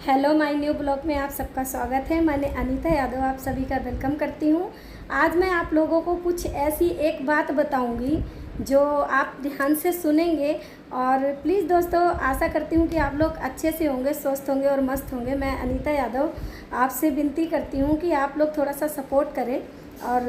Hello my new blog में आप सबका स्वागत है। मैंने अनीता यादव आप सभी का वेलकम करती हूँ। आज मैं आप लोगों को कुछ ऐसी एक बात बताऊँगी जो आप ध्यान से सुनेंगे। और प्लीज़ दोस्तों, आशा करती हूँ कि आप लोग अच्छे से होंगे, स्वस्थ होंगे और मस्त होंगे। मैं अनीता यादव आपसे विनती करती हूँ कि आप लोग थोड़ा सा सपोर्ट करें और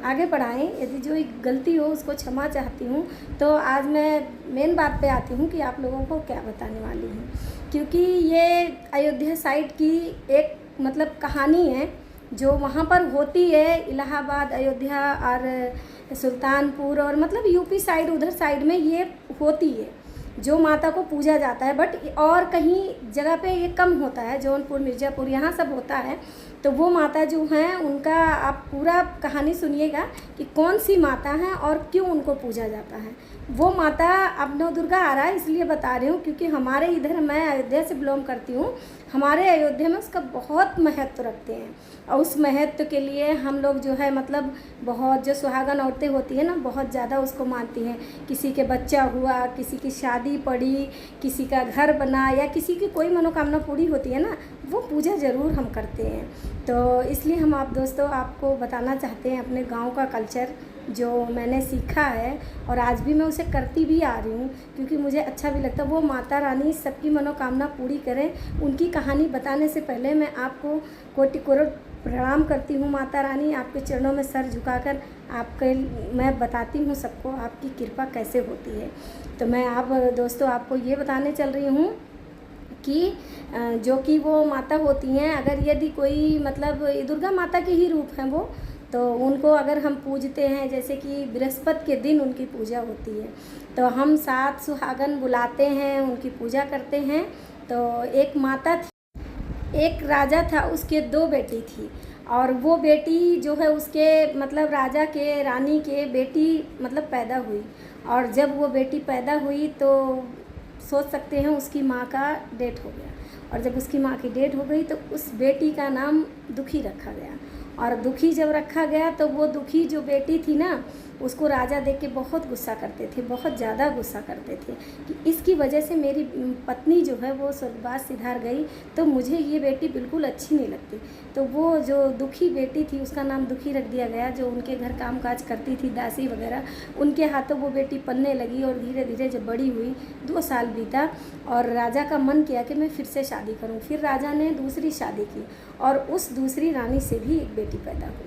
आगे बढ़ाएं। यदि जो एक गलती हो उसको क्षमा चाहती हूँ। तो आज मैं मेन बात पे आती हूँ कि आप लोगों को क्या बताने वाली हूँ, क्योंकि ये अयोध्या साइड की एक मतलब कहानी है जो वहाँ पर होती है। इलाहाबाद, अयोध्या और सुल्तानपुर और मतलब यूपी साइड, उधर साइड में ये होती है जो माता को पूजा जाता है। बट और कहीं जगह पे ये कम होता है, जौनपुर, मिर्ज़ापुर, यहाँ सब होता है। तो वो माता जो हैं उनका आप पूरा कहानी सुनिएगा कि कौन सी माता हैं और क्यों उनको पूजा जाता है। वो माता अब नवदुर्गा आ रहा है इसलिए बता रही हूँ क्योंकि हमारे इधर, मैं अयोध्या से बिलोंग करती हूँ, हमारे अयोध्या में उसका बहुत महत्व रखते हैं। और उस महत्व के लिए हम लोग जो है मतलब बहुत, जो सुहागन औरतें होती हैं ना, बहुत ज़्यादा उसको मानती हैं। किसी के बच्चा हुआ, किसी की शादी पड़ी, किसी का घर बना या किसी की कोई मनोकामना पूरी होती है ना, वो पूजा ज़रूर हम करते हैं। तो इसलिए हम आप दोस्तों आपको बताना चाहते हैं अपने गांव का कल्चर जो मैंने सीखा है और आज भी मैं उसे करती भी आ रही हूँ क्योंकि मुझे अच्छा भी लगता है। वो माता रानी सबकी मनोकामना पूरी करें। उनकी कहानी बताने से पहले मैं आपको कोटि करोड़ प्रणाम करती हूँ। माता रानी आपके चरणों में सर झुकाकर आपके मैं बताती हूँ सबको आपकी कृपा कैसे होती है। तो मैं आप दोस्तों आपको ये बताने चल रही हूँ कि जो कि वो माता होती हैं, अगर यदि कोई मतलब दुर्गा माता के ही रूप हैं वो, तो उनको अगर हम पूजते हैं, जैसे कि बृहस्पति के दिन उनकी पूजा होती है, तो हम 7 सुहागन बुलाते हैं, उनकी पूजा करते हैं। तो एक माता थी, एक राजा था, उसके 2 बेटी थी और वो बेटी जो है उसके मतलब राजा के, रानी के बेटी मतलब पैदा हुई। और जब वो बेटी पैदा हुई तो सोच सकते हैं उसकी माँ का डेथ हो गया। और जब उसकी माँ की डेथ हो गई तो उस बेटी का नाम दुखी रखा गया। और दुखी जब रखा गया तो वो दुखी जो बेटी थी ना, उसको राजा देख के बहुत गुस्सा करते थे, बहुत ज़्यादा गुस्सा करते थे कि इसकी वजह से मेरी पत्नी जो है वो स्वर्गवास सिधार गई, तो मुझे ये बेटी बिल्कुल अच्छी नहीं लगती। तो वो जो दुखी बेटी थी उसका नाम दुखी रख दिया गया। जो उनके घर कामकाज करती थी, दासी वगैरह, उनके हाथों वो बेटी पलने लगी। और धीरे धीरे जब बड़ी हुई, 2 साल बीता और राजा का मन किया कि मैं फिर से शादी करूं। फिर राजा ने दूसरी शादी की और उस दूसरी रानी से भी एक बेटी पैदा हुई।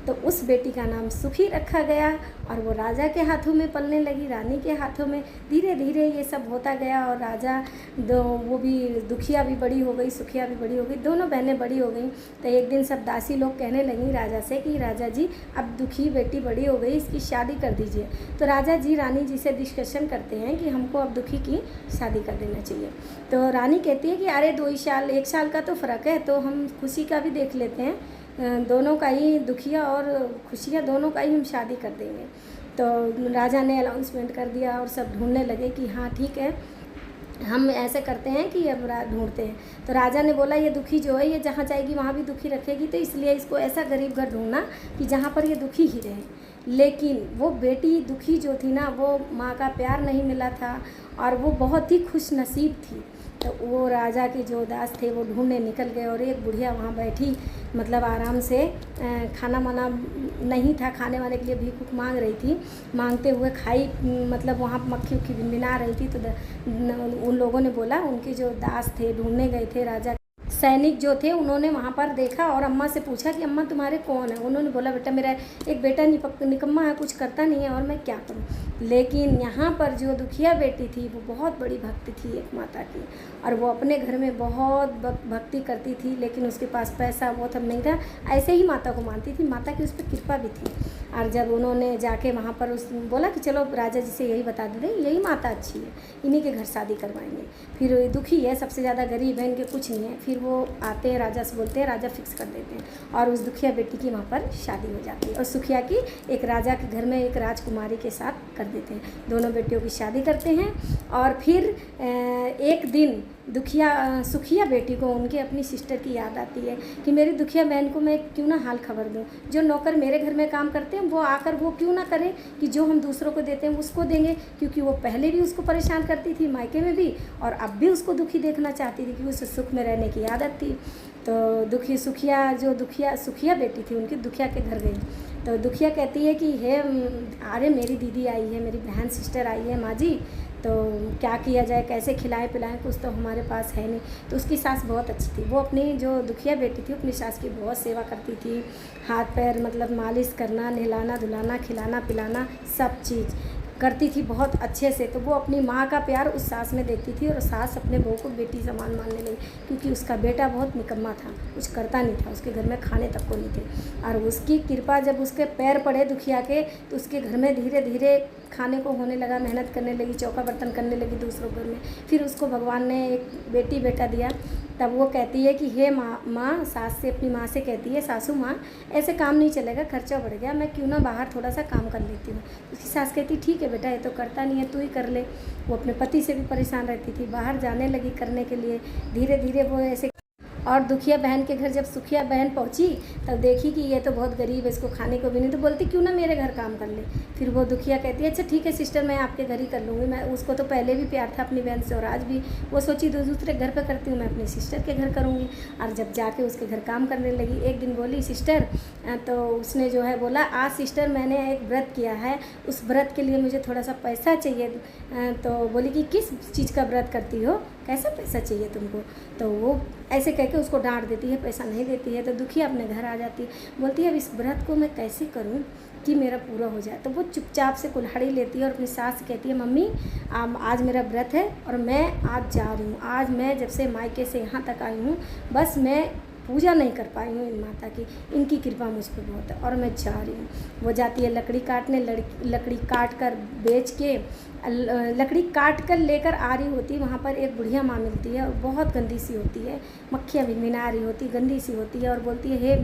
तो उस बेटी का नाम सुखी रखा गया और वो राजा के हाथों में पलने लगी, रानी के हाथों में। धीरे धीरे ये सब होता गया और राजा वो भी, दुखिया भी बड़ी हो गई, सुखिया भी बड़ी हो गई, दोनों बहनें बड़ी हो गई। तो एक दिन सब दासी लोग कहने लगी राजा से कि राजा जी, अब दुखी बेटी बड़ी हो गई, इसकी शादी कर दीजिए। तो राजा जी रानी जी से डिस्कशन करते हैं कि हमको अब दुखी की शादी कर देना चाहिए। तो रानी कहती है कि अरे 2 साल, 1 साल का तो फ़र्क है, तो हम खुशी का भी देख लेते हैं, दोनों का ही, दुखिया और खुशियाँ दोनों का ही हम शादी कर देंगे। तो राजा ने अनाउंसमेंट कर दिया और सब ढूंढने लगे कि हाँ ठीक है, हम ऐसे करते हैं कि अब ढूंढते हैं। तो राजा ने बोला ये दुखी जो है ये जहाँ जाएगी वहाँ भी दुखी रखेगी, तो इसलिए इसको ऐसा गरीब घर ढूंढना कि जहाँ पर ये दुखी ही रहे। लेकिन वो बेटी दुखी जो थी ना, वो माँ का प्यार नहीं मिला था और वो बहुत ही खुश नसीब थी। तो वो राजा के जो दास थे वो ढूंढने निकल गए और एक बुढ़िया वहाँ बैठी, मतलब आराम से खाना वाना नहीं था, खाने वाने के लिए भीख मांग रही थी। मांगते हुए खाई, मतलब वहाँ मक्खी उक्खी भिनभिना रही थी। तो उन लोगों ने बोला, उनके जो दास थे, ढूंढने गए थे राजा सैनिक जो थे, उन्होंने वहाँ पर देखा और अम्मा से पूछा कि अम्मा तुम्हारे कौन है। उन्होंने बोला बेटा मेरा एक बेटा निकम्मा है, कुछ करता नहीं है और मैं क्या करूँ। लेकिन यहाँ पर जो दुखिया बेटी थी वो बहुत बड़ी भक्ति थी एक माता की, और वो अपने घर में बहुत भक्ति करती थी, लेकिन उसके पास पैसा वो सब नहीं था, ऐसे ही माता को मानती थी, माता की उस पर कृपा भी थी। और जब उन्होंने जाके वहाँ पर उस बोला कि चलो राजा जी से यही बता देते, यही माता अच्छी है, इन्हीं के घर शादी करवाएंगे। फिर दुखी है, सबसे ज़्यादा गरीब है, इनके कुछ नहीं है। फिर वो आते हैं, राजा से बोलते हैं, राजा फिक्स कर देते हैं और उस दुखिया बेटी की वहाँ पर शादी हो जाती है। और सुखिया की एक राजा के घर में एक राजकुमारी के साथ कर देते हैं। दोनों बेटियों की शादी करते हैं और फिर एक दिन सुखिया बेटी को उनके अपनी सिस्टर की याद आती है कि मेरी दुखिया बहन को मैं क्यों ना हाल खबर दूँ। जो नौकर मेरे घर में काम करते हैं वो आकर वो क्यों ना करें कि जो हम दूसरों को देते हैं उसको देंगे, क्योंकि वो पहले भी उसको परेशान करती थी मायके में भी, और अब भी उसको दुखी देखना चाहती थी कि उसे सुख में रहने की आदत थी। तो सुखिया बेटी थी उनकी दुखिया के घर गई, तो दुखिया कहती है कि हे अरे मेरी दीदी आई है, मेरी बहन सिस्टर आई है माँ जी, तो क्या किया जाए, कैसे खिलाएं पिलाएं, कुछ तो हमारे पास है नहीं। तो उसकी सास बहुत अच्छी थी, वो अपनी जो दुखिया बेटी थी अपनी सास की बहुत सेवा करती थी, हाथ पैर मतलब मालिश करना, नहलाना धुलाना, खिलाना पिलाना सब चीज़ करती थी बहुत अच्छे से। तो वो अपनी माँ का प्यार उस सास में देखती थी, और सास अपने बहू को बेटी समान मानने लगी, क्योंकि उसका बेटा बहुत निकम्मा था, कुछ करता नहीं था, उसके घर में खाने तक को नहीं थे। और उसकी कृपा जब उसके पैर पड़े दुखिया के, तो उसके घर में धीरे धीरे खाने को होने लगा, मेहनत करने लगी, चौका बर्तन करने लगी दूसरों घर में। फिर उसको भगवान ने एक बेटी बेटा दिया। तब वो कहती है कि हे माँ सास से अपनी माँ से कहती है, सासू माँ ऐसे काम नहीं चलेगा, खर्चा बढ़ गया, मैं क्यों ना बाहर थोड़ा सा काम कर लेती हूँ। उसकी सास कहती ठीक है बेटा, ये तो करता नहीं है, तू ही कर ले। वो अपने पति से भी परेशान रहती थी, बाहर जाने लगी करने के लिए। धीरे धीरे वो ऐसे, और दुखिया बहन के घर जब सुखिया बहन पहुंची तब देखी कि ये तो बहुत गरीब है, इसको खाने को भी नहीं, तो बोलती क्यों ना मेरे घर काम कर ले। फिर वो दुखिया कहती है अच्छा ठीक है सिस्टर, मैं आपके घर ही कर लूँगी। मैं उसको तो पहले भी प्यार था अपनी बहन से, और आज भी वो सोची दूसरे घर पर करती हूँ, मैं अपनी सिस्टर के घर करूँगी। और जब जाके उसके घर काम करने लगी, एक दिन बोली सिस्टर, तो उसने जो है बोला आज सिस्टर मैंने एक व्रत किया है, उस व्रत के लिए मुझे थोड़ा सा पैसा चाहिए। तो बोली कि किस चीज़ का व्रत करती हो, कैसा पैसा चाहिए तुमको। तो वो ऐसे कह के उसको डांट देती है, पैसा नहीं देती है। तो दुखिया अपने घर आ जाती है, बोलती है अब इस व्रत को मैं कैसे करूं कि मेरा पूरा हो जाए। तो वो चुपचाप से कुल्हाड़ी लेती है और अपनी सास से कहती है मम्मी आज मेरा व्रत है और मैं आज जा रही हूँ, आज मैं जब से मायके से यहाँ तक आई हूँ बस मैं पूजा नहीं कर पाई हूँ इन माता की, इनकी कृपा मुझ पर बहुत है और मैं जा रही हूँ। वो जाती है लकड़ी काटने, लकड़ी काट कर बेच के लकड़ी काट कर लेकर आ रही होती, वहाँ पर एक बुढ़िया माँ मिलती है और बहुत गंदी सी होती है, मक्खियाँ भिनभिना रही होती, गंदी सी होती है, और बोलती है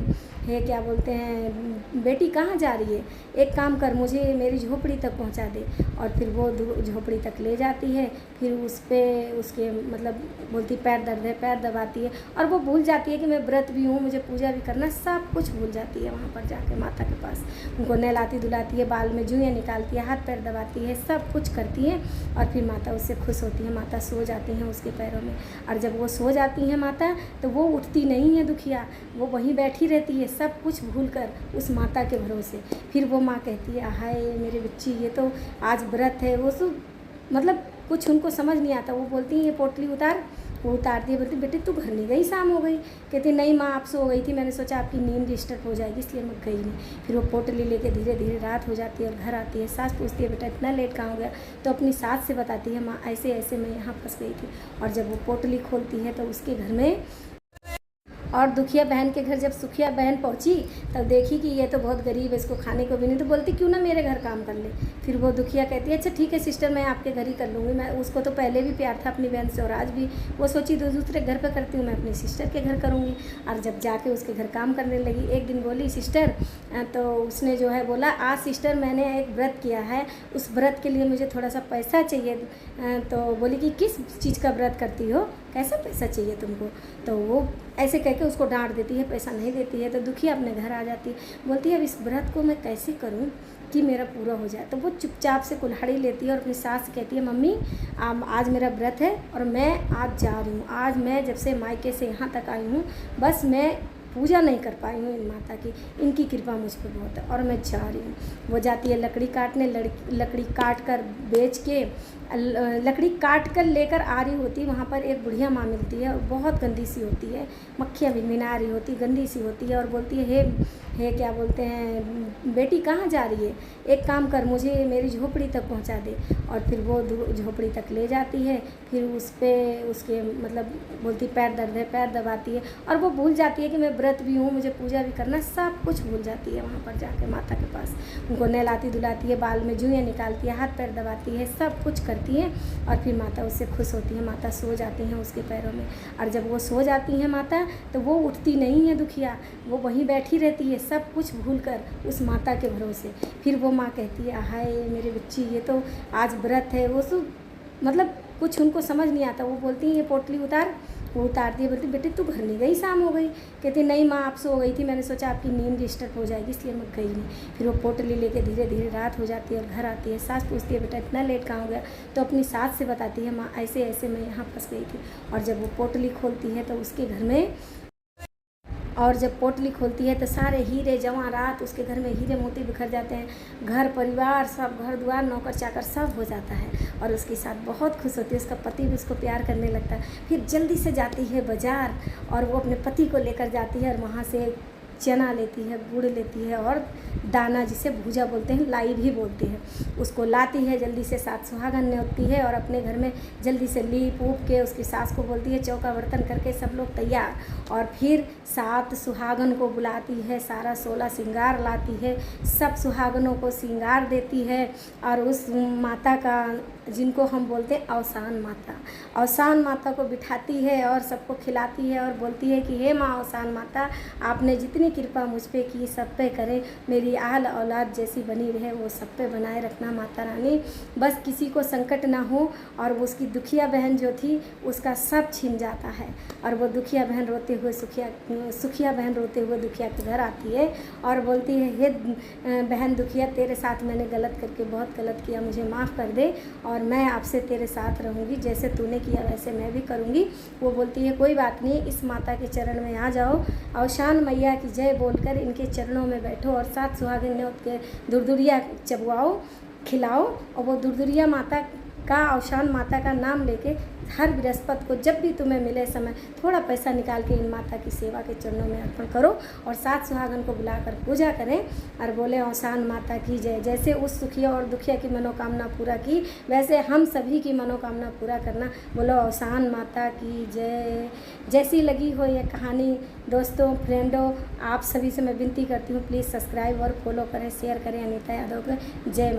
हे क्या बोलते हैं बेटी कहाँ जा रही है, एक काम कर मुझे मेरी झोपड़ी तक पहुँचा दे। और फिर वो झोपड़ी तक ले जाती है, फिर उस पर उसके मतलब बोलती पैर दर्द है, पैर दबाती है, और वो भूल जाती है कि मैं व्रत भी हूँ, मुझे पूजा भी करना, सब कुछ भूल जाती है। वहाँ पर जाके माता के पास उनको नहलाती धुलाती है, बाल में जुइयाँ निकालती है, हाथ पैर दबाती है, सब कुछ करती है, और फिर माता उससे खुश होती है। माता सो जाती हैं उसके पैरों में, और जब वो सो जाती हैं माता तो वो उठती नहीं है दुखिया, वो वहीं बैठी रहती है सब कुछ भूल कर उस माता के भरोसे। फिर वो माँ कहती है हाय मेरे बच्ची, ये तो आज व्रत है। वो सब मतलब कुछ उनको समझ नहीं आता। वो बोलती हैं ये पोटली उतार, वो उतारती है, बोलती बेटी तू घर नहीं गई, शाम हो गई। कहती नहीं माँ आप सो गई थी, मैंने सोचा आपकी नींद डिस्टर्ब हो जाएगी इसलिए मैं गई नहीं। फिर वो पोटली लेके धीरे धीरे रात हो जाती है और घर आती है। सास पूछती है बेटा इतना लेट कहाँ हो गया, तो अपनी सास से बताती है माँ ऐसे ऐसे मैं यहाँ फंस गई थी। और जब वो पोटली खोलती है तो उसके घर में, और दुखिया बहन के घर जब सुखिया बहन पहुंची तब देखी कि ये तो बहुत गरीब है, इसको खाने को भी नहीं, तो बोलती क्यों ना मेरे घर काम कर ले। फिर वो दुखिया कहती है अच्छा ठीक है सिस्टर, मैं आपके घर ही कर लूँगी। मैं उसको तो पहले भी प्यार था अपनी बहन से, और आज भी वो सोची दूसरे घर पर करती हूँ, मैं अपनी सिस्टर के घर करूँगी। और जब जाके उसके घर काम करने लगी, एक दिन बोली सिस्टर, तो उसने जो है बोला आज सिस्टर मैंने एक व्रत किया है, उस व्रत के लिए मुझे थोड़ा सा पैसा चाहिए। तो बोली कि किस चीज़ का व्रत करती हो, कैसा पैसा चाहिए तुमको। तो वो ऐसे कह के उसको डांट देती है, पैसा नहीं देती है। तो दुखिया अपने घर आ जाती है, बोलती है अब इस व्रत को मैं कैसे करूं कि मेरा पूरा हो जाए। तो वो चुपचाप से कुल्हाड़ी लेती है और अपनी सास से कहती है मम्मी आज मेरा व्रत है और मैं आज जा रही हूँ, आज मैं जब से मायके से यहाँ तक आई हूँ बस मैं पूजा नहीं कर पाई हूँ इन माता की, इनकी कृपा मुझ पर बहुत है और मैं जा रही हूँ। वो जाती है लकड़ी काटने, लकड़ी काट कर बेच के लकड़ी काट कर लेकर आ रही होती, वहाँ पर एक बुढ़िया माँ मिलती है और बहुत गंदी सी होती है, मक्खियाँ भिनभिना रही होती, गंदी सी होती है, और बोलती है हे क्या बोलते हैं बेटी कहाँ जा रही है, एक काम कर मुझे मेरी झोपड़ी तक पहुँचा दे। और फिर वो झोपड़ी तक ले जाती है, फिर उस पर उसके मतलब बोलती पैर दर्द है, पैर दबाती है, और वो भूल जाती है कि मैं व्रत भी हूँ, मुझे पूजा भी करना, सब कुछ भूल जाती है। वहाँ पर जाके माता के पास उनको नहलाती धुलाती है, बाल में जुइयाँ निकालती है, हाथ पैर दबाती है, सब कुछ करती है, और फिर माता उससे खुश होती है। माता सो जाती हैं उसके पैरों में, और जब वो सो जाती हैं माता तो वो उठती नहीं है दुखिया, वो वहीं बैठी रहती है सब कुछ भूल कर उस माता के भरोसे। फिर वो माँ कहती है हाय मेरे बच्ची, ये तो आज व्रत है। वो सब मतलब कुछ उनको समझ नहीं आता। वो बोलती हैं ये पोटली उतार, वो उतारती है। बोलती बेटे तू घर नहीं गई, शाम हो गई। कहती नहीं माँ आप सो गई थी, मैंने सोचा आपकी नींद डिस्टर्ब हो जाएगी इसलिए मैं गई नहीं। फिर वो पोटली लेके धीरे धीरे रात हो जाती है और घर आती है। सास पूछती है बेटा इतना लेट कहाँ हो गया, तो अपनी सास से बताती है माँ ऐसे ऐसे मैं यहाँ फंस गई थी। और जब वो पोटली खोलती है तो उसके घर में तो सारे हीरे जवाहरात उसके घर में हीरे मोती बिखर जाते हैं। घर परिवार सब, घर द्वार नौकर चाकर सब हो जाता है और उसके साथ बहुत खुश होती है। उसका पति भी उसको प्यार करने लगता है। फिर जल्दी से जाती है बाज़ार और वो अपने पति को लेकर जाती है और वहाँ से चना लेती है, गुड़ लेती है और दाना जिसे भूजा बोलते हैं, लाई भी बोलते हैं, उसको लाती है। जल्दी से 7 सुहागन न्योतती है और अपने घर में जल्दी से लीप ऊप के उसकी सास को बोलती है चौका बर्तन करके सब लोग तैयार। और फिर 7 सुहागन को बुलाती है, सारा 16 श्रृंगार लाती है, सब सुहागनों को श्रृंगार देती है। और उस माता का, जिनको हम बोलते हैं अवसान माता को बिठाती है और सबको खिलाती है और बोलती है कि हे माँ अवसान माता, आपने जितनी कृपा मुझ पे की सब पे करें, मेरी आल औलाद जैसी बनी रहे वो सब पे बनाए रखना माता रानी, बस किसी को संकट ना हो। और वो उसकी दुखिया बहन जो थी उसका सब छिन जाता है और वो दुखिया बहन रोते हुए सुखिया बहन रोते हुए दुखिया के घर आती है और बोलती है हे बहन दुखिया, तेरे साथ मैंने गलत करके बहुत गलत किया, मुझे माफ़ कर दे और मैं आपसे तेरे साथ रहूँगी, जैसे तूने किया वैसे मैं भी करूँगी। वो बोलती है कोई बात नहीं, इस माता के चरण में आ जाओ, अवसान मैया की जय बोलकर इनके चरणों में बैठो और 7 सुहागिन न्योत के दुरदुरिया चबवाओ, खिलाओ। और वो दुरदुरिया माता का, अवसान माता का नाम लेके हर बृहस्पति को जब भी तुम्हें मिले समय थोड़ा पैसा निकाल के इन माता की सेवा के चरणों में अर्पण करो और 7 सुहागन को बुलाकर पूजा करें और बोले अवसान माता की जय। जैसे उस सुखिया और दुखिया की मनोकामना पूरा की वैसे हम सभी की मनोकामना पूरा करना। बोलो अवसान माता की जय। जैसी लगी हो ये कहानी दोस्तों, फ्रेंडों, आप सभी से मैं विनती करती हूँ प्लीज़ सब्सक्राइब और फॉलो करें, शेयर करें अनीता यादव को। जय।